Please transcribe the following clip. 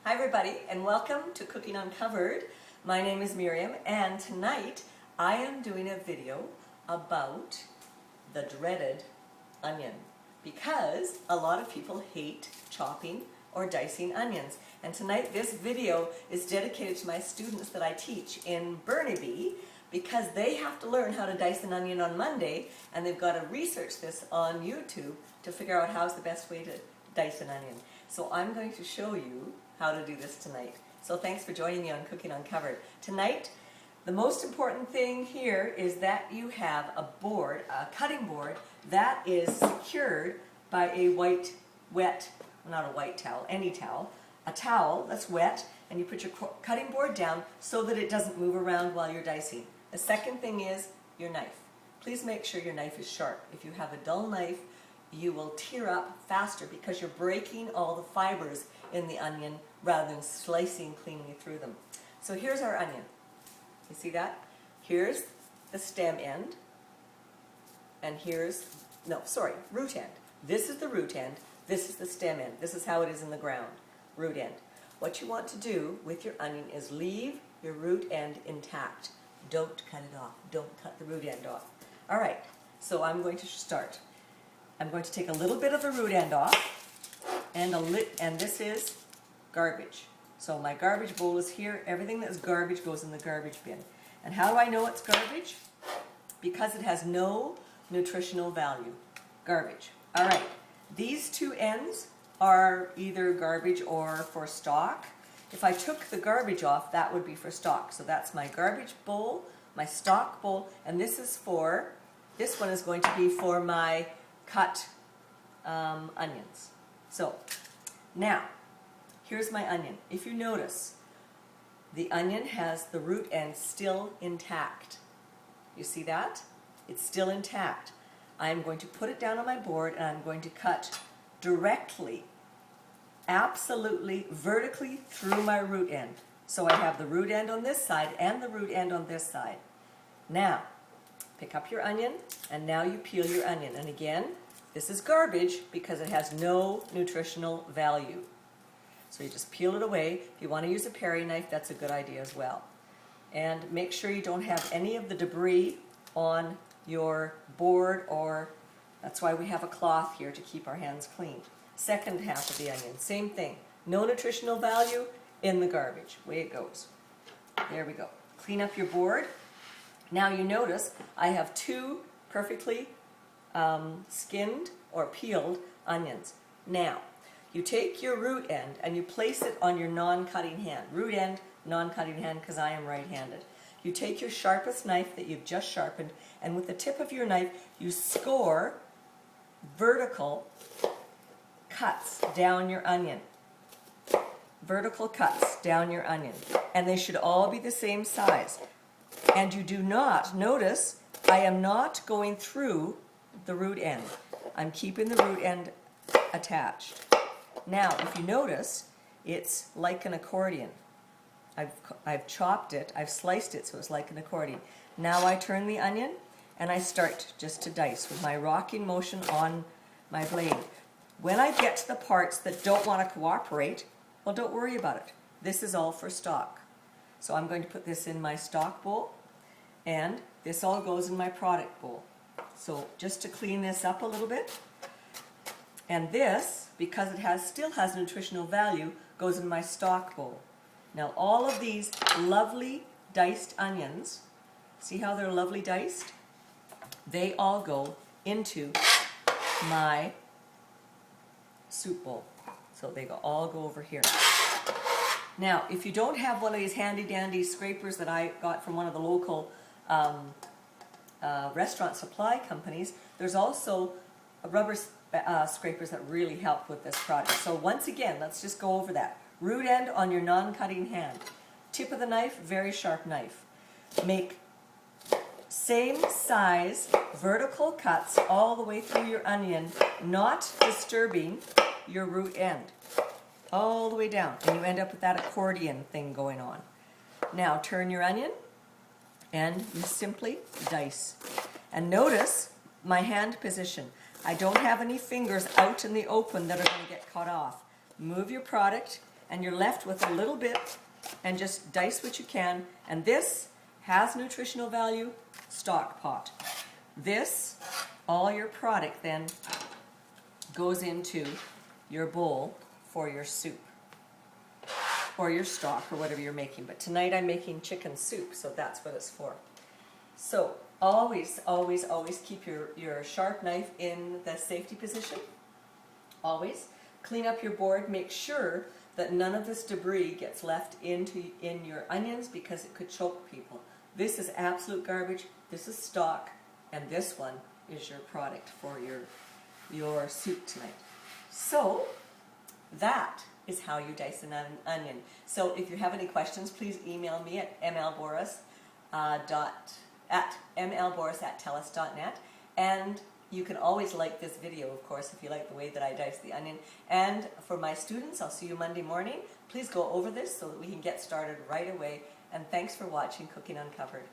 Hi everybody, and welcome to Cooking Uncovered. My name is Miriam, and tonight I am doing a video about the dreaded onion, because a lot of people hate chopping or dicing onions. And tonight this video is dedicated to my students that I teach in Burnaby, because they have to learn how to dice an onion on Monday, and they've got to research this on YouTube to figure out how's the best way to dice an onion. So I'm going to show you how to do this tonight. So thanks for joining me on Cooking Uncovered. Tonight, the most important thing here is that you have a board, a cutting board, that is secured by a not a white towel, any towel, a towel that's wet, and you put your cutting board down so that it doesn't move around while you're dicing. The second thing is your knife. Please make sure your knife is sharp. If you have a dull knife, you will tear up faster because you're breaking all the fibers in the onion rather than slicing cleanly through them. So here's our onion. You see that? Here's the stem end, and root end. This is the root end, this is the stem end. This is how it is in the ground, root end. What you want to do with your onion is leave your root end intact. Don't cut it off. Don't cut the root end off. All right, so I'm going to start. I'm going to take a little bit of the root end off, and this is garbage. So my garbage bowl is here. Everything that's garbage goes in the garbage bin. And how do I know it's garbage? Because it has no nutritional value. Garbage. All right, these two ends are either garbage or for stock. If I took the garbage off, that would be for stock. So that's my garbage bowl, my stock bowl, and this one is going to be for my cut onions. So now, here's my onion. If you notice, the onion has the root end still intact. You see that? It's still intact. I'm going to put it down on my board, and I'm going to cut directly, absolutely vertically through my root end. So I have the root end on this side and the root end on this side. Now, pick up your onion, and now you peel your onion. And again, this is garbage because it has no nutritional value. So you just peel it away. If you want to use a paring knife, that's a good idea as well. And make sure you don't have any of the debris on your board, or that's why we have a cloth here to keep our hands clean. Second half of the onion, same thing. No nutritional value, in the garbage. Away it goes. There we go. Clean up your board. Now you notice I have two perfectly skinned or peeled onions. Now, you take your root end and you place it on your non-cutting hand. Root end, non-cutting hand, because I am right-handed. You take your sharpest knife that you've just sharpened, and with the tip of your knife, you score vertical cuts down your onion. Vertical cuts down your onion. And they should all be the same size. And you do not, notice, I am not going through the root end. I'm keeping the root end attached. Now, if you notice, it's like an accordion. I've chopped it, I've sliced it so it's like an accordion. Now I turn the onion and I start just to dice with my rocking motion on my blade. When I get to the parts that don't want to cooperate, well, don't worry about it. This is all for stock. So I'm going to put this in my stock bowl, and this all goes in my product bowl. So just to clean this up a little bit, and this, because it still has nutritional value, goes in my stock bowl. Now all of these lovely diced onions, see how they're lovely diced? They all go into my soup bowl. So they all go over here. Now, if you don't have one of these handy-dandy scrapers that I got from one of the local restaurant supply companies, there's also rubber scrapers that really help with this product. So once again, let's just go over that. Root end on your non-cutting hand. Tip of the knife, very sharp knife. Make same size vertical cuts all the way through your onion, not disturbing your root end. All the way down, and you end up with that accordion thing going on. Now turn your onion, and you simply dice. And notice my hand position. I don't have any fingers out in the open that are going to get cut off. Move your product and you're left with a little bit, and just dice what you can. And this has nutritional value, stock pot. This, all your product then goes into your bowl for your soup or your stock or whatever you're making. But tonight I'm making chicken soup, so that's what it's for. So always, always, always keep your sharp knife in the safety position. Always. Clean up your board. Make sure that none of this debris gets left in your onions, because it could choke people. This is absolute garbage. This is stock, and this one is your product for your soup tonight. So that is how you dice an onion. So if you have any questions, please email me at mlboris@tellus.net, and you can always like this video, of course, if you like the way that I dice the onion. And for my students, I'll see you Monday morning. Please go over this so that we can get started right away. And thanks for watching Cooking Uncovered.